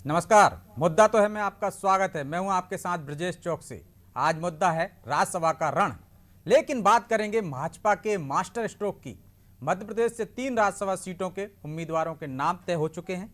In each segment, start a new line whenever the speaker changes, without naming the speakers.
नमस्कार। मुद्दा तो है मैं आपका स्वागत है। मैं हूं आपके साथ ब्रजेश चौक से। आज मुद्दा है राज्यसभा का रण, लेकिन बात करेंगे भाजपा के मास्टर स्ट्रोक की। मध्य प्रदेश से 3 राज्यसभा सीटों के उम्मीदवारों के नाम तय हो चुके हैं।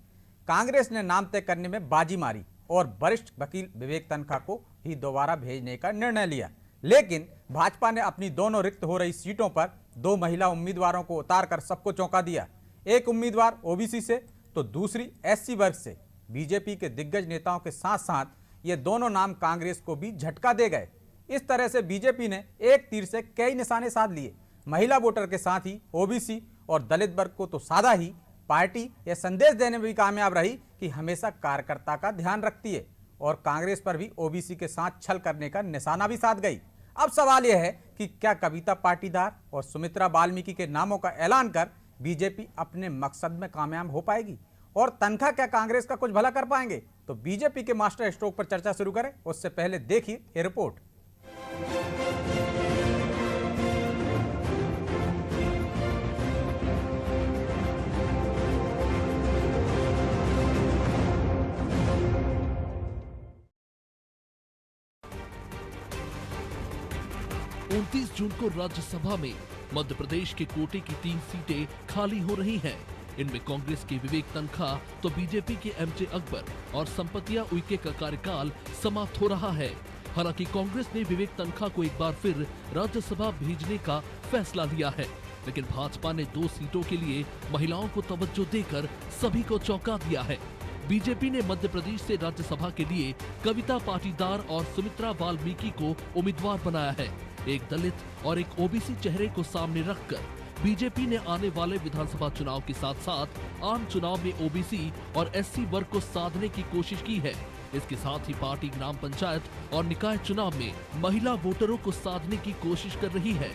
कांग्रेस ने नाम तय करने में बाजी मारी और वरिष्ठ वकील विवेक तन्खा को ही दोबारा भेजने का निर्णय लिया, लेकिन भाजपा ने अपनी दोनों रिक्त हो रही सीटों पर 2 महिला उम्मीदवारों को उतारकर सबको चौंका दिया। एक उम्मीदवार ओबीसी से तो दूसरी एससी वर्ग से। बीजेपी के दिग्गज नेताओं के साथ साथ ये दोनों नाम कांग्रेस को भी झटका दे गए। इस तरह से बीजेपी ने एक तीर से कई निशाने साध लिए। महिला वोटर के साथ ही ओबीसी और दलित वर्ग को तो साधा ही, पार्टी यह संदेश देने में भी कामयाब रही कि हमेशा कार्यकर्ता का ध्यान रखती है, और कांग्रेस पर भी ओबीसी के साथ छल करने का निशाना भी साध गई। अब सवाल यह है कि क्या कविता पाटीदार और सुमित्रा वाल्मीकि के नामों का ऐलान कर बीजेपी अपने मकसद में कामयाब हो पाएगी, और तनखा क्या कांग्रेस का कुछ भला कर पाएंगे? तो बीजेपी के मास्टर स्ट्रोक पर चर्चा शुरू करें उससे पहले देखिए ये रिपोर्ट।
उनतीस जून को राज्यसभा में मध्य प्रदेश के कोटे की 3 सीटें खाली हो रही हैं। इनमें कांग्रेस के विवेक तन्खा तो बीजेपी के एमजे अकबर और संपतिया उइके का कार्यकाल समाप्त हो रहा है। हालांकि कांग्रेस ने विवेक तन्खा को एक बार फिर राज्यसभा भेजने का फैसला लिया है, लेकिन भाजपा ने 2 सीटों के लिए महिलाओं को तवज्जो देकर सभी को चौंका दिया है। बीजेपी ने मध्य प्रदेश से राज्यसभा के लिए कविता पाटीदार और सुमित्रा वाल्मीकि को उम्मीदवार बनाया है। एक दलित और एक ओबीसी चेहरे को सामने रखकर बीजेपी ने आने वाले विधानसभा चुनाव के साथ साथ आम चुनाव में ओबीसी और एससी वर्ग को साधने की कोशिश की है। इसके साथ ही पार्टी ग्राम पंचायत और निकाय चुनाव में महिला वोटरों को साधने की कोशिश कर रही है।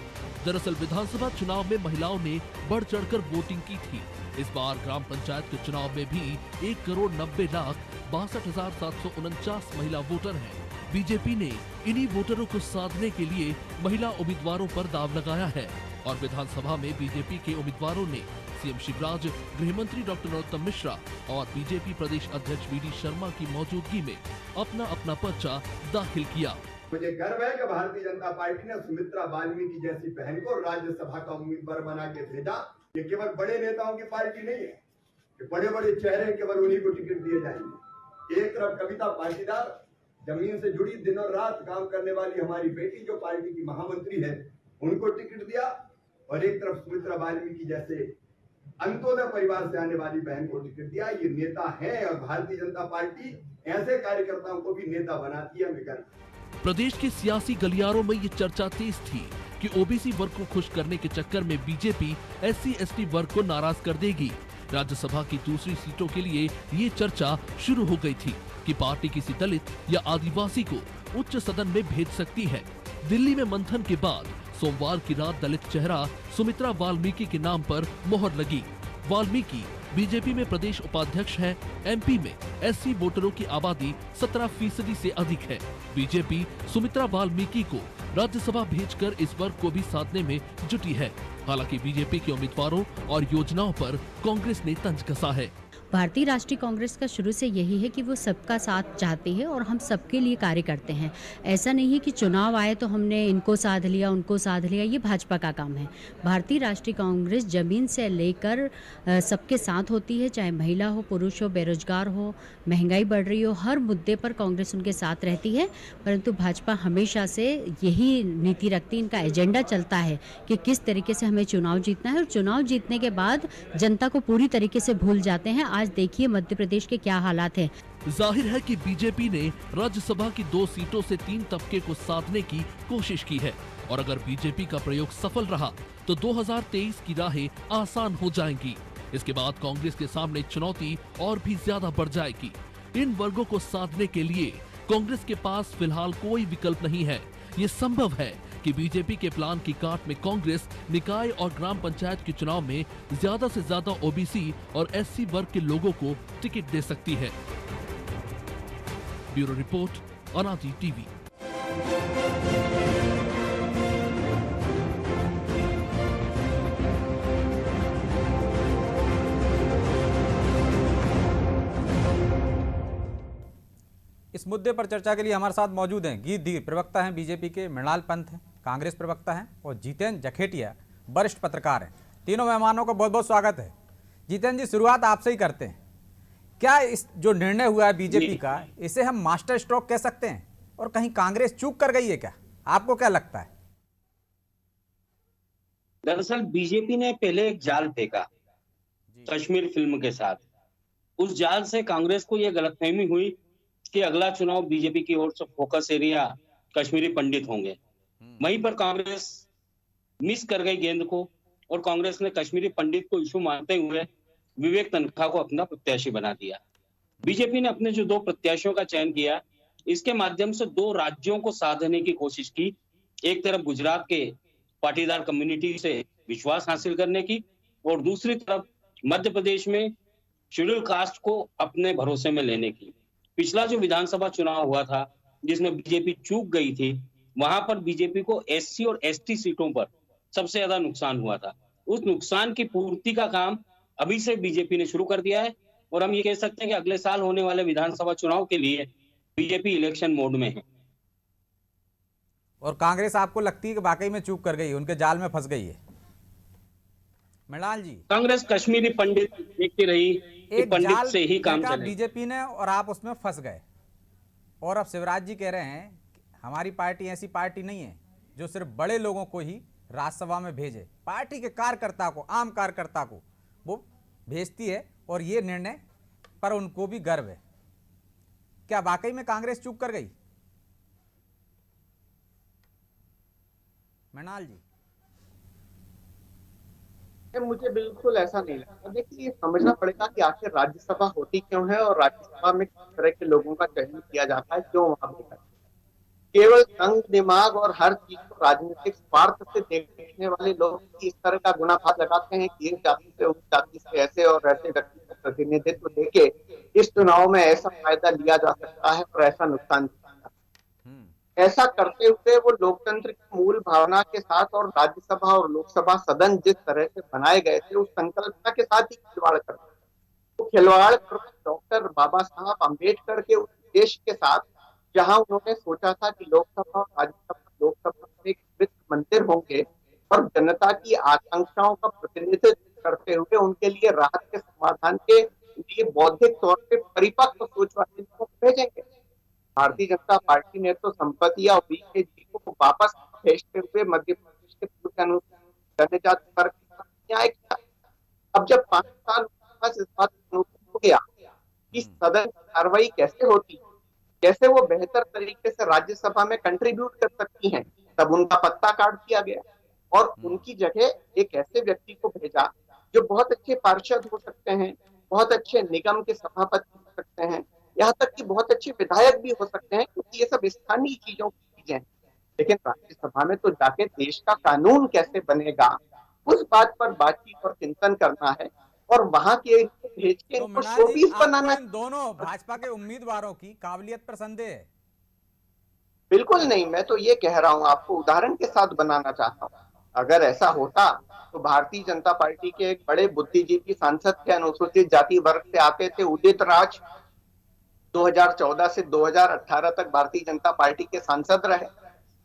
दरअसल विधानसभा चुनाव में महिलाओं ने बढ़ चढ़कर वोटिंग की थी। इस बार ग्राम पंचायत के चुनाव में भी 1,90,62,749 महिला वोटर हैं। बीजेपी ने इन्हीं वोटरों को साधने के लिए महिला उम्मीदवारों पर दाव लगाया है, और विधानसभा में बीजेपी के उम्मीदवारों ने सीएम शिवराज, गृह मंत्री डॉक्टर नरोत्तम मिश्रा और बीजेपी प्रदेश अध्यक्ष वीडी शर्मा की मौजूदगी में अपना अपना पर्चा दाखिल किया।
मुझे गर्व है कि भारतीय जनता पार्टी ने सुमित्रा वाल्मीकि जैसी बहन को राज्यसभा का उम्मीदवार बना के भेजा। ये केवल बड़े नेताओं की पार्टी नहीं है कि बड़े बड़े चेहरे केवल उन्हीं को टिकट दिए जाएंगे। एक तरफ कविता पाटीदार, जमीन से जुड़ी दिनों रात काम करने वाली हमारी बेटी जो पार्टी की महामंत्री है, उनको टिकट दिया, और एक तरफ सुमित्रा वाल्मीकि जैसे अंत्योदय परिवार से आने वाली बहन को टिकट दिया। ये नेता है, और भारतीय जनता पार्टी ऐसे कार्यकर्ताओं को भी नेता बनाती है। हमें
प्रदेश के सियासी गलियारों में ये चर्चा तेज थी कि ओबीसी वर्ग को खुश करने के चक्कर में बीजेपी एससी/एसटी वर्ग को नाराज कर देगी। राज्यसभा की दूसरी सीटों के लिए ये चर्चा शुरू हो गई थी कि पार्टी किसी दलित या आदिवासी को उच्च सदन में भेज सकती है। दिल्ली में मंथन के बाद सोमवार की रात दलित चेहरा सुमित्रा वाल्मीकि के नाम पर मोहर लगी। वाल्मीकि बीजेपी में प्रदेश उपाध्यक्ष हैं। एमपी में एससी वोटरों की आबादी 17% से अधिक है। बीजेपी सुमित्रा वाल्मीकि को राज्यसभा भेजकर इस वर्ग को भी साधने में जुटी है। हालांकि बीजेपी के उम्मीदवारों और योजनाओं पर कांग्रेस ने तंज कसा है।
भारतीय राष्ट्रीय कांग्रेस का शुरू से यही है कि वो सबका साथ चाहती है और हम सबके लिए कार्य करते हैं। ऐसा नहीं है कि चुनाव आए तो हमने इनको साध लिया, उनको साध लिया, ये भाजपा का काम है। भारतीय राष्ट्रीय कांग्रेस जमीन से लेकर सबके साथ होती है, चाहे महिला हो, पुरुष हो, बेरोजगार हो, महंगाई बढ़ रही हो, हर मुद्दे पर कांग्रेस उनके साथ रहती है। परंतु भाजपा हमेशा से यही नीति रखती है, इनका एजेंडा चलता है कि किस तरीके से हमें चुनाव जीतना है, और चुनाव जीतने के बाद जनता को पूरी तरीके से भूल जाते हैं। आज देखिए मध्य प्रदेश के क्या हालात हैं।
जाहिर है कि बीजेपी ने राज्यसभा की 2 सीटों से 3 तबके को साधने की कोशिश की है, और अगर बीजेपी का प्रयोग सफल रहा तो 2023 की राहें आसान हो जाएंगी। इसके बाद कांग्रेस के सामने चुनौती और भी ज्यादा बढ़ जाएगी। इन वर्गों को साधने के लिए कांग्रेस के पास फिलहाल कोई विकल्प नहीं है। ये संभव है कि बीजेपी के प्लान की काट में कांग्रेस निकाय और ग्राम पंचायत के चुनाव में ज्यादा से ज्यादा ओबीसी और एससी वर्ग के लोगों को टिकट दे सकती है। ब्यूरो रिपोर्ट, अनादि टीवी।
इस मुद्दे पर चर्चा के लिए हमारे साथ मौजूद हैं गीत दी, प्रवक्ता हैं बीजेपी के, मृणाल पंत हैं कांग्रेस प्रवक्ता हैं, और जितेंद्र जखेटिया वरिष्ठ पत्रकार हैं। तीनों मेहमानों का बहुत बहुत स्वागत है। जितेंद्र जी, शुरुआत आपसे ही करते हैं। क्या इस जो निर्णय हुआ है बीजेपी का, इसे हम मास्टर स्ट्रोक कह सकते हैं, और कहीं कांग्रेस चूक कर गई है क्या? आपको क्या लगता है?
दरअसल बीजेपी ने पहले एक जाल फेंका कश्मीर फिल्म के साथ। उस जाल से कांग्रेस को यह गलतफहमी हुई कि अगला चुनाव बीजेपी की ओर से फोकस एरिया कश्मीरी पंडित होंगे। वहीं पर कांग्रेस मिस कर गई गेंद को, और कांग्रेस ने कश्मीरी पंडित को इशू मानते हुए विवेक तनखा को अपना प्रत्याशी बना दिया। बीजेपी ने अपने जो 2 प्रत्याशियों का चयन किया, इसके माध्यम से 2 राज्यों को साधने की कोशिश की। एक तरफ गुजरात के पाटीदार कम्युनिटी से विश्वास हासिल करने की, और दूसरी तरफ मध्य प्रदेश में शेड्यूल कास्ट को अपने भरोसे में लेने की। पिछला जो विधानसभा चुनाव हुआ था जिसमें बीजेपी चूक गई थी, वहां पर बीजेपी को एससी और एसटी सीटों पर सबसे ज्यादा नुकसान हुआ था। उस नुकसान की पूर्ति का काम अभी से बीजेपी ने शुरू कर दिया है, और हम ये कह सकते हैं कि अगले साल होने वाले विधानसभा चुनाव के लिए बीजेपी इलेक्शन मोड में है।
और कांग्रेस आपको लगती है कि वाकई में चूक कर गई, उनके जाल में फंस गई है? मृणाल जी,
कांग्रेस कश्मीरी पंडित देखती रही कि
एक
पंडित
जाल
से ही काम
फेंका
चले।
बीजेपी ने और आप उसमें फंस गए। और अब शिवराज जी कह रहे हैं कि हमारी पार्टी ऐसी पार्टी नहीं है जो सिर्फ बड़े लोगों को ही राज्यसभा में भेजे, पार्टी के कार्यकर्ता को, आम कार्यकर्ता को वो भेजती है, और ये निर्णय पर उनको भी गर्व है। क्या वाकई में कांग्रेस चूक कर गई? मृणाल जी,
मुझे बिल्कुल ऐसा नहीं लगता। देखिए, ये समझना पड़ेगा कि आखिर राज्यसभा होती क्यों है और राज्यसभा में किस तरह के लोगों का चयन किया जाता है, क्यों वहां पर केवल तंग दिमाग और हर चीज को राजनीतिक स्वार्थ से देखने वाले लोग इस तरह का गुनाफात लगाते हैं कि इस जाति से उस जाति से ऐसे और ऐसे व्यक्ति को प्रतिनिधित्व देके इस चुनाव में ऐसा फायदा लिया जा सकता है और ऐसा नुकसान। ऐसा करते हुए वो लोकतंत्र की मूल भावना के साथ और राज्यसभा और लोकसभा सदन जिस तरह से बनाए गए थे उस संकल्पना के साथ ही खिलवाड़ करते, तो खिलवाड़ कर डॉक्टर बाबा साहब अम्बेडकर के उस देश के साथ, जहां उन्होंने सोचा था कि लोकसभा और राज्यसभा, लोकसभा में एक वित्त मंदिर होंगे और जनता की आकांक्षाओं का प्रतिनिधित्व करते हुए उनके लिए राहत के समाधान के लिए बौद्धिक तौर पे परिपक्व सोच वाले लोगों को भेजेंगे। भारतीय जनता पार्टी ने तो संपत्ति और बीजेपी को वापस भेजते हुए मध्य प्रदेश के पूर्व जनजाति वर्ग न्याय किया। अब जब 5 साल इस बात हो गया कि सदन की कार्रवाई कैसे होती, कैसे वो बेहतर तरीके से राज्यसभा में कंट्रीब्यूट कर सकती हैं, तब उनका पत्ता काट दिया गया और उनकी जगह एक ऐसे व्यक्ति को भेजा जो बहुत अच्छे पार्षद हो सकते हैं, बहुत अच्छे निगम के सभापति हो सकते हैं, यहाँ तक कि बहुत अच्छे विधायक भी हो सकते हैं, क्योंकि ये सब स्थानीय चीजों की चीजें हैं। लेकिन राज्यसभा में तो जाके देश का कानून कैसे बनेगा उस बात पर बातचीत और चिंतन करना है, और वहां के भेज के
तो
इनको
मृणाल जी,
शोपीस
आपको
बनाना
इन दोनों भाजपा के उम्मीदवारों की काबिलियत पर संदेह है?
बिल्कुल नहीं। मैं तो ये कह रहा हूँ, आपको उदाहरण के साथ बनाना चाहता हूँ। अगर ऐसा होता तो भारतीय जनता पार्टी के एक बड़े बुद्धिजीवी सांसद थे, अनुसूचित जाति वर्ग से आते थे, उदित राज, 2014 से 2018 तक भारतीय जनता पार्टी के सांसद रहे,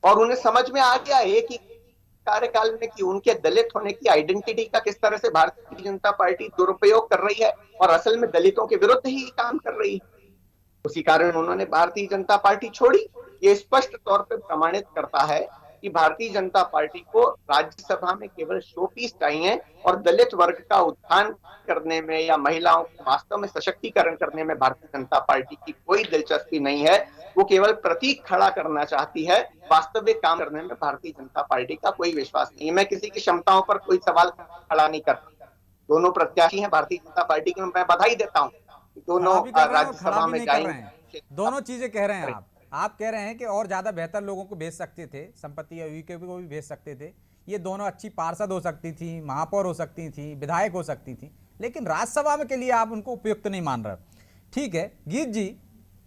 और उन्हें समझ में आ गया एक ही कार्यकाल में कि उनके दलित होने की आइडेंटिटी का किस तरह से भारतीय जनता पार्टी दुरुपयोग कर रही है और असल में दलितों के विरुद्ध ही काम कर रही है। उसी कारण उन्होंने भारतीय जनता पार्टी छोड़ी। ये स्पष्ट तौर पर प्रमाणित करता है कि भारतीय जनता पार्टी को राज्यसभा में केवल शोपीस चाहिए और दलित वर्ग का उत्थान करने में या महिलाओं को वास्तव में सशक्तिकरण करने में भारतीय जनता पार्टी की कोई दिलचस्पी नहीं है। वो केवल प्रतीक खड़ा करना चाहती है, वास्तविक काम करने में भारतीय जनता पार्टी का कोई विश्वास नहीं है। मैं किसी की क्षमताओं पर कोई सवाल खड़ा नहीं करता। दोनों प्रत्याशी हैं भारतीय जनता पार्टी के, मैं बधाई देता हूँ, दोनों राज्यसभा में जाएंगे।
दोनों चीजें कह रहे हैं आप कह रहे हैं कि और ज्यादा बेहतर लोगों को भेज सकते थे, संपत्ति यूके को भी भेज सकते थे, ये दोनों अच्छी पार्षद हो सकती थी, महापौर हो सकती थी, विधायक हो सकती थी, लेकिन राज्यसभा में के लिए आप उनको उपयुक्त नहीं मान रहे। ठीक है गीत जी,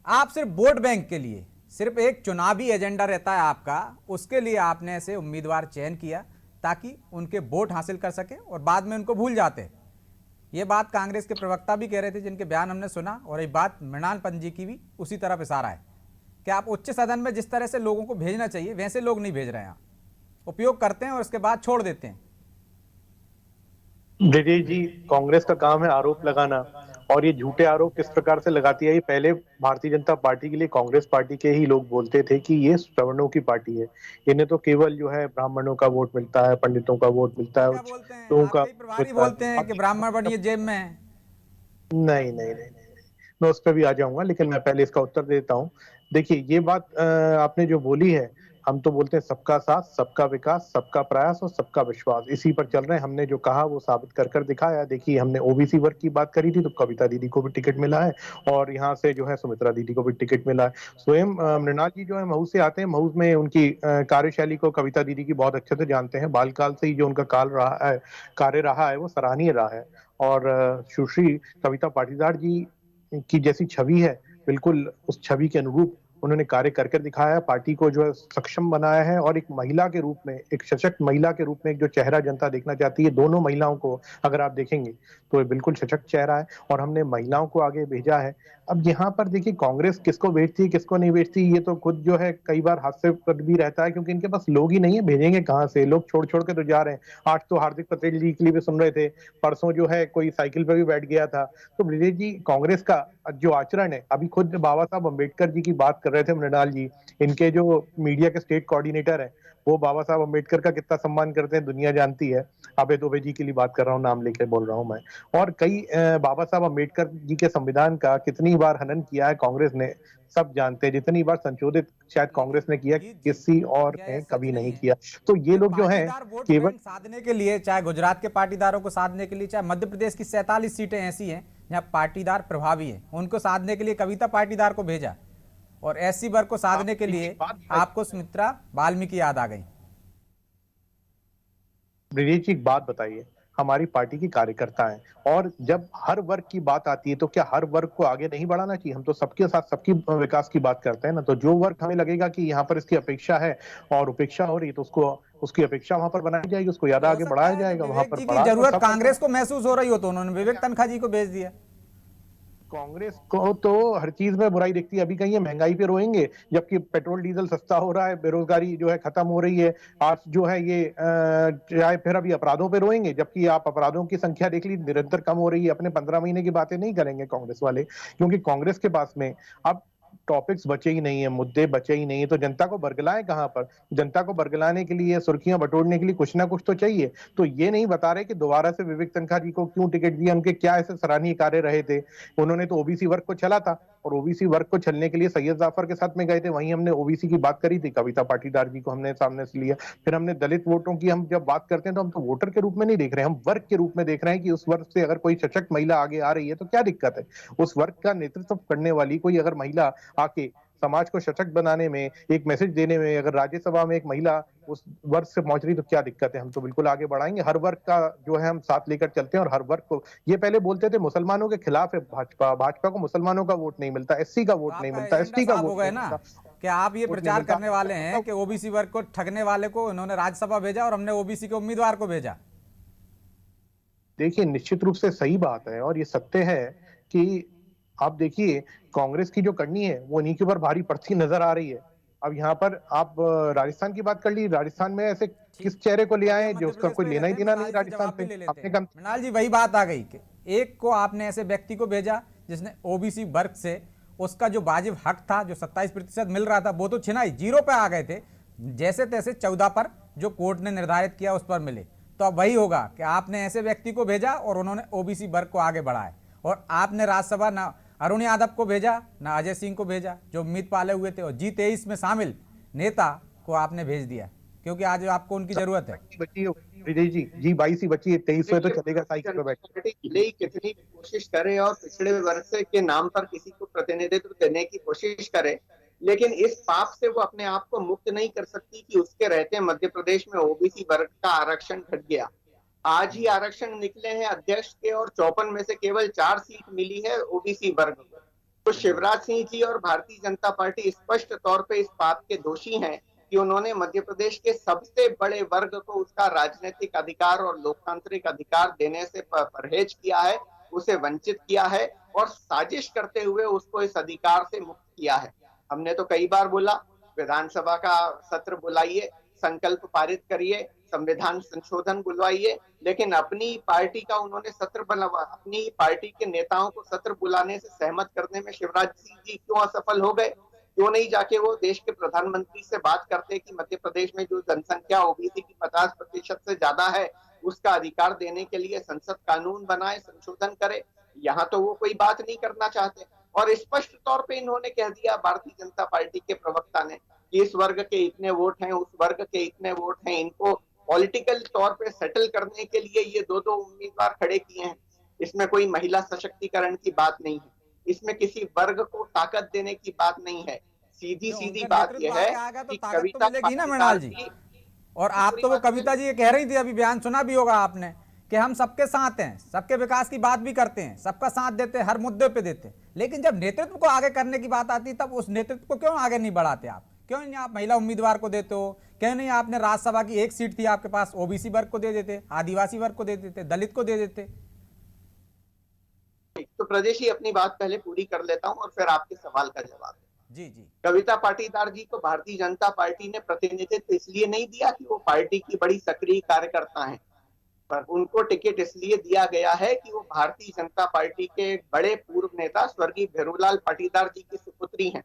आप सिर्फ वोट बैंक के लिए, सिर्फ एक चुनावी एजेंडा रहता है आपका, उसके लिए आपने ऐसे उम्मीदवार चयन किया ताकि उनके वोट हासिल कर सके और बाद में उनको भूल जाते। ये बात कांग्रेस के प्रवक्ता भी कह रहे थे जिनके बयान हमने सुना, और ये बात मृणाल पंत जी की भी उसी तरफ इशारा है। कि आप उच्च सदन में जिस तरह से लोगों को भेजना चाहिए वैसे लोग नहीं भेज रहे हैं, उपयोग करते हैं और उसके बाद छोड़ देते हैं।
ब्रिजेश जी, कांग्रेस का काम है आरोप लगाना, और ये झूठे आरोप किस प्रकार से लगाती है। ये पहले भारतीय जनता पार्टी के लिए कांग्रेस पार्टी के ही लोग बोलते थे कि ये सवर्णों की पार्टी है, इन्हें तो केवल जो है ब्राह्मणों का वोट मिलता है, पंडितों का वोट मिलता है,
क्या बोलते हैं
लोगों का
आपके प्रभारी बोलते हैं कि ब्राह्मण बढ़िए जेब में है।
नहीं नहीं नहीं नहीं, मैं उस पर भी आ जाऊंगा, लेकिन मैं पहले इसका उत्तर देता हूँ। देखिए, ये बात आपने जो बोली है, हम तो बोलते हैं सबका साथ, सबका विकास, सबका प्रयास और सबका विश्वास, इसी पर चल रहे हैं। हमने जो कहा वो साबित कर कर दिखाया। देखिए, हमने ओबीसी वर्ग की बात करी थी तो कविता दीदी को भी टिकट मिला है, और यहाँ से जो है सुमित्रा दीदी को भी टिकट मिला है। स्वयं मृणाल जी जो है महू से आते हैं, महू में उनकी कार्यशैली को कविता दीदी की बहुत अच्छे से जानते हैं। बालकाल से ही जो उनका कार्य रहा है वो सराहनीय रहा है। और सुश्री कविता पाटीदार जी की जैसी छवि है, बिल्कुल उस छवि के अनुरूप उन्होंने कार्य करके दिखाया है, पार्टी को जो है सक्षम बनाया है, और एक महिला के रूप में, एक सशक्त महिला के रूप में एक जो चेहरा जनता देखना चाहती है, दोनों महिलाओं को अगर आप देखेंगे तो ये बिल्कुल सशक्त चेहरा है, और हमने महिलाओं को आगे भेजा है। अब यहाँ पर देखिए, कांग्रेस किसको भेजती है किसको नहीं भेजती, ये तो खुद जो है कई बार हास्यास्पद भी रहता है, क्योंकि इनके पास लोग ही नहीं है, भेजेंगे कहाँ से, लोग छोड़ छोड़ के तो जा रहे हैं। आज तो हार्दिक पटेल जी के लिए भी सुन रहे थे, परसों जो है कोई साइकिल पर भी बैठ गया था। तो ब्रिजेश जी, कांग्रेस का जो आचरण है, अभी खुद बाबा साहब अम्बेडकर जी की बात कर रहे थे मृणाल जी, इनके जो मीडिया के स्टेट कोऑर्डिनेटर है, वो बाबा साहब अम्बेडकर का कितना सम्मान करते हैं दुनिया जानती है। अबे दुबे जी के लिए बात कर रहा हूँ, नाम लेके बोल रहा हूँ मैं। और कई बाबा साहब अम्बेडकर जी के संविधान का कितनी बार हनन किया है कांग्रेस ने, सब जानते हैं। जितनी बार संशोधित शायद कांग्रेस ने किया, किसी और ने कभी नहीं किया। तो ये लोग जो है केवल
साधने के लिए, चाहे गुजरात के पाटीदारों को साधने के लिए, चाहे मध्य प्रदेश की 47 सीटें ऐसी हैं जहाँ पाटीदार प्रभावी हैं, उनको साधने के लिए कविता पाटीदार को भेजा, और एससी वर्ग को साधने के लिए आपको सुमित्रा वाल्मीकि याद आ गई।
ब्रिजेश जी, एक बात बताइए, हमारी पार्टी की कार्यकर्ता हैं, और जब हर वर्ग की बात आती है तो क्या हर वर्ग को आगे नहीं बढ़ाना चाहिए? हम तो सबके साथ सबकी विकास की बात करते हैं ना। तो जो वर्ग हमें लगेगा कि यहाँ पर इसकी अपेक्षा है और उपेक्षा हो रही है, तो उसको उसकी अपेक्षा वहां पर बनाई जाएगी, उसको ज्यादा आगे बढ़ाया जाएगा। वहां पर
जरूरत कांग्रेस को महसूस हो रही हो तो उन्होंने विवेक तनखा जी को भेज दिया।
कांग्रेस को तो हर चीज में बुराई दिखती है। अभी कहीं महंगाई पे रोएंगे, जबकि पेट्रोल डीजल सस्ता हो रहा है, बेरोजगारी जो है खत्म हो रही है। आज जो है ये चाहे फिर अभी अपराधों पे रोएंगे, जबकि आप अपराधों की संख्या देख ली, निरंतर कम हो रही है। अपने 15 महीने की बातें नहीं करेंगे कांग्रेस वाले, क्योंकि कांग्रेस के पास में अब टॉपिक्स बचे ही नहीं है, मुद्दे बचे ही नहीं है। तो जनता को बरगलाएं कहां पर? जनता को बरगलाने के लिए, सुर्खियां बटोरने के लिए कुछ ना कुछ तो चाहिए। तो ये नहीं बता रहे कि दोबारा से विवेक तनखा जी को क्यों टिकट दिया, उनके क्या ऐसे सराहनीय कार्य रहे थे। उन्होंने तो ओबीसी वर्ग को छला था, और ओबीसी वर्ग को छलने के लिए सैयद जाफर के साथ में गए थे। वहीं हमने ओबीसी की बात करी थी, कविता पाटीदार जी को हमने सामने से लिया। फिर हमने दलित वोटों की हम जब बात करते हैं तो हम तो वोटर के रूप में नहीं देख रहे हैं, हम वर्ग के रूप में देख रहे हैं कि उस वर्ग से अगर कोई सशक्त महिला आगे आ रही है तो क्या दिक्कत है। उस वर्ग का नेतृत्व करने वाली कोई अगर महिला आके समाज को सशक्त बनाने में, एक मैसेज देने में, अगर राज्यसभा में एक महिला उस वर्ग से पहुंच रही तो क्या दिक्कत है? हम तो बिल्कुल आगे बढ़ाएंगे। हर वर्ग का जो है हम साथ लेकर चलते हैं, और हर वर्ग को, ये पहले बोलते थे मुसलमानों के खिलाफ है भाजपा, भाजपा को मुसलमानों का वोट नहीं मिलता, एससी का वोट नहीं मिलता, एसटी का वोट नहीं मिलता।
क्या आप ये प्रचार करने वाले हैं कि ओबीसी वर्ग को ठगने वाले को इन्होंने राज्यसभा भेजा और हमने ओबीसी के उम्मीदवार को भेजा?
देखिए, निश्चित रूप से सही बात है, और ये सत्य है कि आप देखिए कांग्रेस की जो करनी है वो इन्हीं के ऊपर भारी पड़ती नजर आ रही है। अब यहाँ पर आप राजस्थान की बात कर ली, राजस्थान में ऐसे किस चेहरे को ले आए जो उसका कोई लेना ही देना नहीं राजस्थान से? अपने कम
मृणाल जी, वही बात आ गई कि एक को आपने ऐसे व्यक्ति को भेजा जिसने ओबीसी वर्ग से उसका जो वाजिब हक था, जो 27% मिल रहा था, वो तो छिना ही, 0 पे आ गए थे। जैसे तैसे 14 पर जो कोर्ट ने निर्धारित किया उस पर मिले। तो अब वही होगा कि आपने ऐसे व्यक्ति को भेजा और उन्होंने ओबीसी वर्ग को आगे बढ़ाया, और आपने राज्यसभा ना अरुण यादव को भेजा ना अजय सिंह को भेजा जो उम्मीद पाले हुए थे, और G23 में शामिल नेता को आपने भेज दिया क्योंकि आज आपको उनकी जरूरत है।
विजय जी, G22 ही बची है, 23 में तो चलेगा साइकिल पे बैठ।
कितनी कोशिश करे और पिछड़े वर्ग से के नाम पर किसी को प्रतिनिधित्व देने की कोशिश करे, लेकिन इस पाप से वो अपने आप को मुक्त नहीं कर सकती कि उसके रहते मध्य प्रदेश में ओबीसी वर्ग का आरक्षण घट गया। आज ही आरक्षण निकले हैं अध्यक्ष के, और 54 में से केवल 4 सीट मिली है ओबीसी वर्ग को। तो शिवराज सिंह जी और भारतीय जनता पार्टी स्पष्ट तौर पे इस बात के दोषी हैं कि उन्होंने मध्य प्रदेश के सबसे बड़े वर्ग को उसका राजनीतिक अधिकार और लोकतांत्रिक अधिकार देने से परहेज किया है, उसे वंचित किया है, और साजिश करते हुए उसको इस अधिकार से मुक्त किया है। हमने तो कई बार बोला विधानसभा का सत्र बुलाइए, संकल्प पारित करिए, संविधान संशोधन बुलवाइए, लेकिन अपनी पार्टी का उन्होंने सत्र बुलावा, अपनी पार्टी के नेताओं को सत्र बुलाने से सहमत करने में शिवराज सिंह जी क्यों असफल हो गए? क्यों नहीं जाके वो देश के प्रधानमंत्री से बात करते कि मध्य प्रदेश में जो जनसंख्या ओबीसी की 50% से ज्यादा है उसका अधिकार देने के लिए संसद कानून बनाए, संशोधन करे। यहाँ तो वो कोई बात नहीं करना चाहते और स्पष्ट तौर पे इन्होंने कह दिया, भारतीय जनता पार्टी के प्रवक्ता ने, कि इस वर्ग के इतने वोट हैं, उस वर्ग के इतने वोट हैं, इनको पॉलिटिकल तौर पे सेटल करने के लिए ये दो उम्मीदवार खड़े किए हैं। इसमें कोई महिला सशक्तिकरण की बात नहीं है, इसमें किसी वर्ग को ताकत देने की बात नहीं है। सीधी सीधी बात यह है कि कविता
मिलेगी ना मृणाल जी। और आप तो वो कविता जी ये कह रही थी, अभी बयान सुना भी होगा आपने, कि हम सबके साथ हैं, सबके विकास की बात भी करते हैं, सबका साथ देते हैं, हर मुद्दे पे देते हैं, लेकिन जब नेतृत्व को आगे करने की बात आती है तब उस नेतृत्व को क्यों आगे नहीं बढ़ाते आप? क्यों नहीं आप महिला उम्मीदवार को देते हो? क्यों नहीं आपने राज्यसभा की एक सीट थी आपके पास, ओबीसी वर्ग को दे देते, आदिवासी वर्ग को दे देते, दलित को दे देते?
तो प्रदेश ही अपनी बात पहले पूरी कर लेता हूं और फिर आपके सवाल का जवाब।
जी जी।
कविता पाटीदार जी को भारतीय जनता पार्टी ने प्रतिनिधित्व इसलिए नहीं दिया कि वो पार्टी की बड़ी सक्रिय कार्यकर्ता हैं, पर उनको टिकट इसलिए दिया गया है कि वो भारतीय जनता पार्टी के बड़े पूर्व नेता स्वर्गीय भेरूलाल पाटीदार जी की सुपुत्री हैं।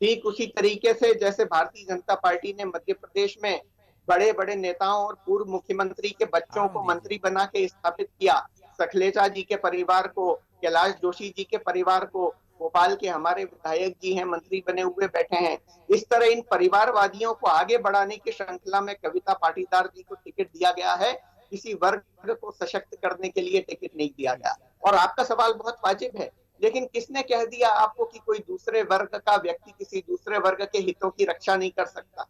ठीक उसी तरीके से जैसे भारतीय जनता पार्टी ने मध्य प्रदेश में बड़े बड़े नेताओं और पूर्व मुख्यमंत्री के बच्चों को मंत्री बना के स्थापित किया, सखलेचा जी के परिवार को, कैलाश जोशी जी के परिवार को, भोपाल के हमारे विधायक जी हैं मंत्री बने हुए बैठे हैं। इस तरह इन परिवारवादियों को आगे बढ़ाने की श्रृंखला में कविता पाटीदार जी को टिकट दिया गया है, किसी वर्ग को सशक्त करने के लिए टिकट नहीं दिया गया। और आपका सवाल बहुत वाजिब है, लेकिन किसने कह दिया आपको कि कोई दूसरे वर्ग का व्यक्ति किसी दूसरे वर्ग के हितों की रक्षा नहीं कर सकता?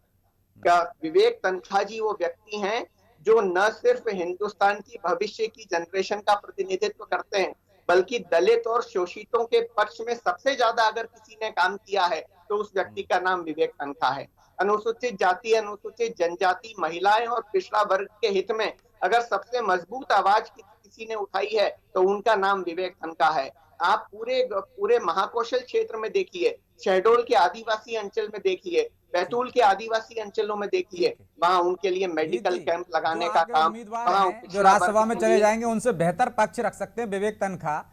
क्या विवेक तनखा जी वो व्यक्ति हैं जो न सिर्फ हिंदुस्तान की भविष्य की जनरेशन का प्रतिनिधित्व करते हैं, बल्कि दलित और शोषितों के पक्ष में सबसे ज्यादा अगर किसी ने काम किया है तो उस व्यक्ति का नाम विवेक तनखा है। अनुसूचित जाति, अनुसूचित जनजाति, महिलाएं और पिछड़ा वर्ग के हित में अगर सबसे मजबूत आवाज किसी ने उठाई है तो उनका नाम विवेक तनखा है। आप पूरे महाकौशल क्षेत्र में देखिए, शहडोल के आदिवासी अंचल में देखिए, बैतूल के आदिवासी अंचलों में देखिए, वहां उनके लिए मेडिकल कैंप लगाने का काम,
जो राज्यसभा में चले जाएंगे उनसे बेहतर पक्ष रख सकते हैं विवेक तनखा।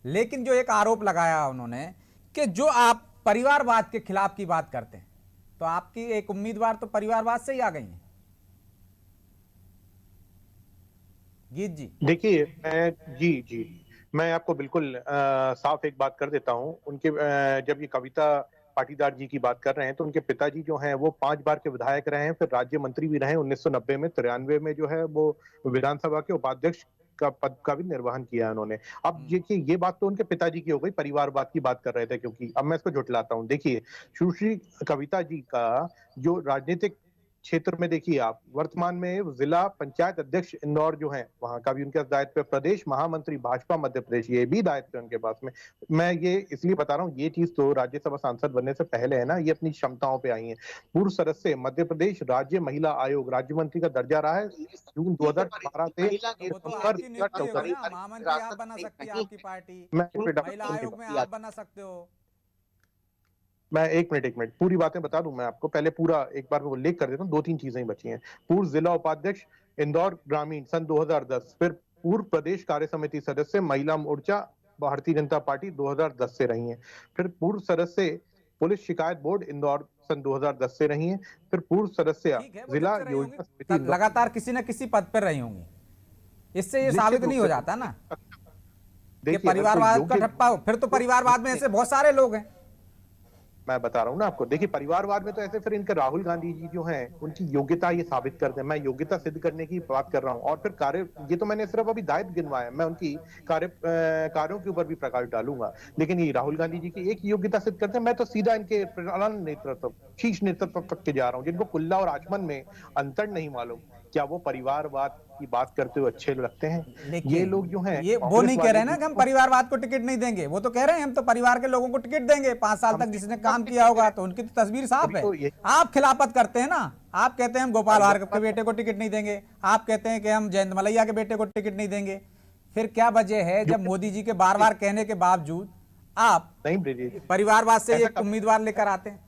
लेकिन जो एक आरोप लगाया उन्होंने कि जो आप परिवारवाद के खिलाफ की बात करते हैं, तो आपकी एक उम्मीदवार तो परिवारवाद से ही आ गई है। गीत जी
देखिए, मैं आपको बिल्कुल साफ एक बात कर देता हूं। उनके जब ये कविता पाटीदार जी की बात कर रहे हैं तो उनके पिताजी जो हैं वो 5 बार के विधायक रहे हैं, फिर राज्य मंत्री भी रहे। 1990 में 93 में जो है वो विधानसभा के उपाध्यक्ष का पद का भी निर्वहन किया है उन्होंने। अब देखिए ये बात तो उनके पिताजी की हो गई, परिवारवाद की बात कर रहे थे, क्योंकि अब मैं इसको झुठलाता हूँ। देखिए सुश्री कविता जी का जो राजनीतिक क्षेत्र में देखिए आप, वर्तमान में जिला पंचायत अध्यक्ष इंदौर जो है वहां का भी उनके दायित्व है, प्रदेश महामंत्री भाजपा मध्य प्रदेश ये भी दायित्व है उनके पास में। मैं ये इसलिए बता रहा हूँ, ये चीज तो राज्यसभा सांसद बनने से पहले है ना, ये अपनी क्षमताओं पे आई है। पूर्व सदस्य मध्य प्रदेश राज्य महिला आयोग राज्य मंत्री का दर्जा रहा है जून 2018 से सितंबर 2014। मैं एक मिनट पूरी बातें बता दूं मैं आपको, पहले पूरा एक बार मैं उल्लेख कर देता हूँ। 2-3 चीजें बची हैं। पूर्व जिला उपाध्यक्ष इंदौर ग्रामीण सन 2010, फिर पूर्व प्रदेश कार्य समिति सदस्य महिला मोर्चा भारतीय जनता पार्टी 2010 से रही हैं, फिर पूर्व सदस्य पुलिस शिकायत बोर्ड इंदौर सन 2010 से रही हैं, फिर पूर्व सदस्य जिला योजना समिति।
लगातार किसी न किसी पद पर रही होंगी, इससे ये साबित नहीं हो जाता ना कि परिवारवाद का ठप्पा हो। फिर तो परिवारवाद में ऐसे बहुत सारे लोग हैं,
मैं बता रहा हूँ ना आपको। देखिए परिवारवाद में तो ऐसे फिर इनके राहुल गांधी जी जो हैं उनकी योग्यता ये साबित करते हैं। मैं योग्यता सिद्ध करने की बात कर रहा हूँ। और फिर कार्य, ये तो मैंने सिर्फ अभी दायित्व गिनवाए, मैं उनकी कार्यों के ऊपर भी प्रकाश डालूंगा। लेकिन ये राहुल गांधी जी की एक योग्यता सिद्ध करते हैं। मैं तो सीधा इनके प्रधान नेतृत्व, शीर्ष नेतृत्व तक के जा रहा हूँ, जिनको कुल्ला और आचमन में अंतर नहीं मालूम। क्या वो परिवारवाद की बात करते हुए अच्छे लगते हैं? ये लोग जो हैं
ये वो नहीं कह रहे हैं ना कि हम परिवारवाद को टिकट नहीं देंगे, वो तो कह रहे हैं हम तो परिवार के लोगों को टिकट देंगे, 5 साल तक जिसने काम किया होगा, तो उनकी तो तस्वीर साफ है। आप खिलाफत करते हैं ना, आप कहते हैं हम गोपाल भार्गव के बेटे को टिकट नहीं देंगे, आप कहते हैं कि हम जयंत मलैया के बेटे को टिकट नहीं देंगे। फिर क्या वजह है जब मोदी जी के बार बार कहने के बावजूद आप परिवारवाद से एक उम्मीदवार लेकर आते हैं?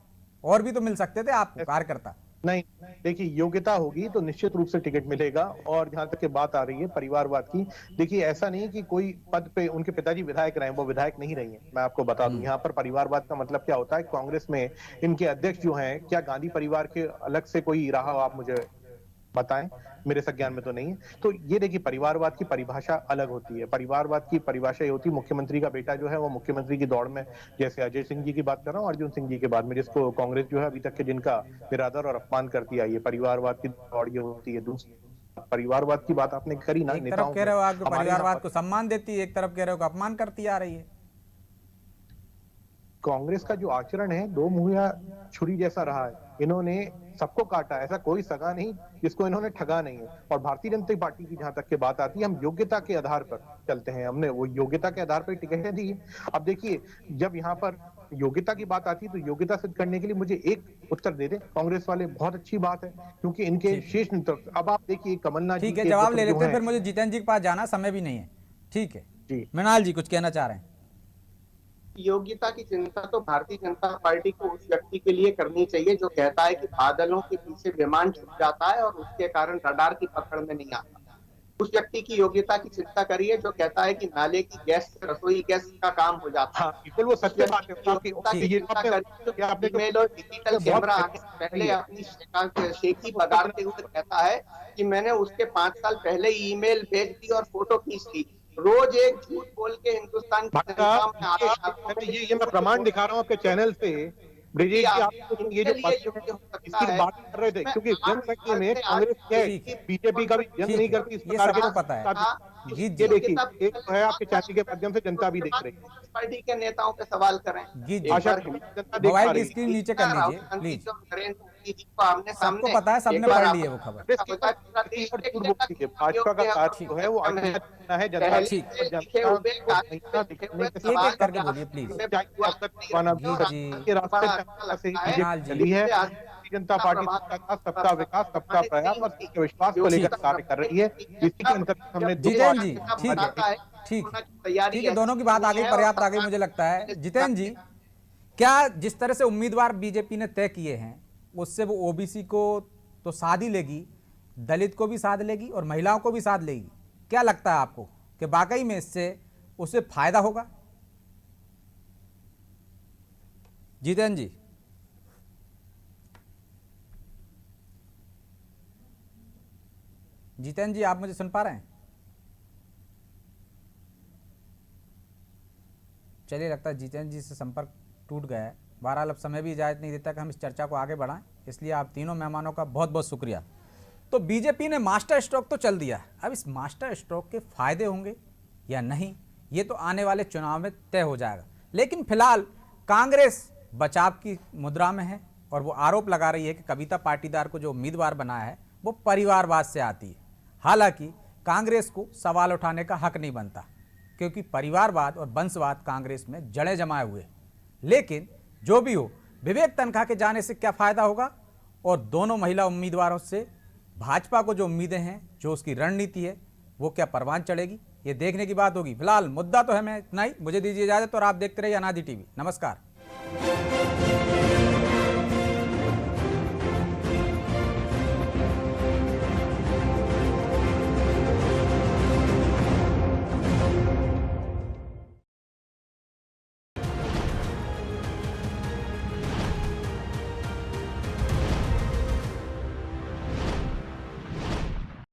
और भी तो मिल सकते थे आपको कार्यकर्ता।
नहीं, देखिए योग्यता होगी तो निश्चित रूप से टिकट मिलेगा। और जहां तक की बात आ रही है परिवारवाद की, देखिए ऐसा नहीं कि कोई पद पे उनके पिताजी विधायक रहे, वो विधायक नहीं रही हैं। मैं आपको बता दूं यहाँ पर परिवारवाद का मतलब क्या होता है। कांग्रेस में इनके अध्यक्ष जो हैं, क्या गांधी परिवार के अलग से कोई रहा हो, आप मुझे बताएं, मेरे संज्ञान में तो नहीं है। तो ये देखिए परिवारवाद की परिभाषा अलग होती है। परिवारवाद की परिभाषा ये होती है, मुख्यमंत्री का बेटा जो है वो मुख्यमंत्री की दौड़ में, जैसे अजय सिंह जी की बात कर रहा हूँ, अर्जुन सिंह जी के बाद में, जिसको कांग्रेस जो है अभी तक के जिनका निरादर और अपमान करती आई है, परिवारवाद की दौड़ ये होती है। दूसरी परिवारवाद की बात आपने करी ना,
एक तरफ कह रहे हो आप परिवारवाद को सम्मान देती है, एक तरफ कह रहे हो कि अपमान करती आ रही है।
कांग्रेस का जो आचरण है दो मुहैया छुरी जैसा रहा है। इन्होंने सबको काटा, ऐसा कोई सगा नहीं जिसको इन्होंने ठगा नहीं है। और भारतीय जनता पार्टी की जहां तक की बात आती है, हम योग्यता के आधार पर चलते हैं, हमने वो योग्यता के आधार पर टिकटें दी। अब देखिए जब यहाँ पर योग्यता की बात आती है तो योग्यता सिद्ध करने के लिए मुझे एक उत्तर दे दें कांग्रेस वाले, बहुत अच्छी बात है, क्योंकि इनके शीर्ष नेतृत्व। अब आप देखिए कमलनाथ जी,
ठीक है, जवाब ले लेते हैं, फिर मुझे जितेंद्र जी के पास जाना, समय भी नहीं है। ठीक है
जी,
मृणाल जी कुछ कहना चाह रहे हैं।
योग्यता की चिंता तो भारतीय जनता पार्टी को उस व्यक्ति के लिए करनी चाहिए जो कहता है कि बादलों के पीछे विमान छुप जाता है और उसके कारण रडार की पकड़ में नहीं आता। उस व्यक्ति की योग्यता की चिंता करिए जो कहता है कि नाले की गैस से रसोई गैस का काम हो जाता है।
हाँ बिल्कुल, वो सत्य बात है।
ईमेल और डिजिटल कैमरा आने से पहले अपनी शेखी बगाड़ते हुए कहता है कि मैंने उसके 5 साल पहले ईमेल भेज दी और फोटो खींच ली। रोज एक झूठ बोल के हिंदुस्तान की जनता में आ रहा है।
ये मैं प्रमाण दिखा रहा हूँ आपके चैनल से ब्रिजेश जी, आप ये जो इसकी बात कर रहे थे, क्योंकि जनसंख्या में कांग्रेस के बीजेपी का भी जंग नहीं करती, इस प्रकार के
पता है।
ये देखिए एक है आपके चैनल के माध्यम से जनता भी देख रही है।
पार्टी के नेताओं पे सवाल करें।
आशा
मोबाइल की स्क्रीन नीचे कर लीजिए प्लीज। सबको पता है, सबने पढ़ ली है वो खबर।
भाजपा का कार्य जो है वो है जनता
एक करके बोलिए प्लीज।
चली है जनता पार्टी सबका विकास, सबका प्रयास और सबके विश्वास को लेकर कार्य कर रही है। इसी के अंतर्गत हमने
जितेंद्र जी ठीक है, दोनों की बात आ गई, पर्याप्त आ गई मुझे लगता है। जितेंद्र जी, क्या जिस तरह से उम्मीदवार बीजेपी ने तय किए हैं उससे वो ओबीसी को तो साध ही लेगी, दलित को भी साध लेगी और महिलाओं को भी साध लेगी? क्या लगता है आपको कि वाकई में इससे उसे फायदा होगा? जितेंद्र जी, जितेंद्र जी आप मुझे सुन पा रहे हैं? चलिए, लगता है जितेंद्र जी से संपर्क टूट गया है। बहरहाल अब समय भी इजाज़त नहीं देता कि हम इस चर्चा को आगे बढ़ाएं, इसलिए आप तीनों मेहमानों का बहुत बहुत शुक्रिया। तो बीजेपी ने मास्टर स्ट्रोक तो चल दिया, अब इस मास्टर स्ट्रोक के फायदे होंगे या नहीं ये तो आने वाले चुनाव में तय हो जाएगा। लेकिन फिलहाल कांग्रेस बचाव की मुद्रा में है और वो आरोप लगा रही है कि कविता पाटीदार को जो उम्मीदवार बनाया है वो परिवारवाद से आती है। हालांकि कांग्रेस को सवाल उठाने का हक नहीं बनता, क्योंकि परिवारवाद और वंशवाद कांग्रेस में जड़ें जमाए हुए। लेकिन जो भी हो, विवेक तनखा के जाने से क्या फायदा होगा और दोनों महिला उम्मीदवारों से भाजपा को जो उम्मीदें हैं, जो उसकी रणनीति है, वो क्या परवान चढ़ेगी, ये देखने की बात होगी। फिलहाल मुद्दा तो है मैं इतना ही, मुझे दीजिए इजाजत और आप देखते रहिए अनादि टीवी। नमस्कार।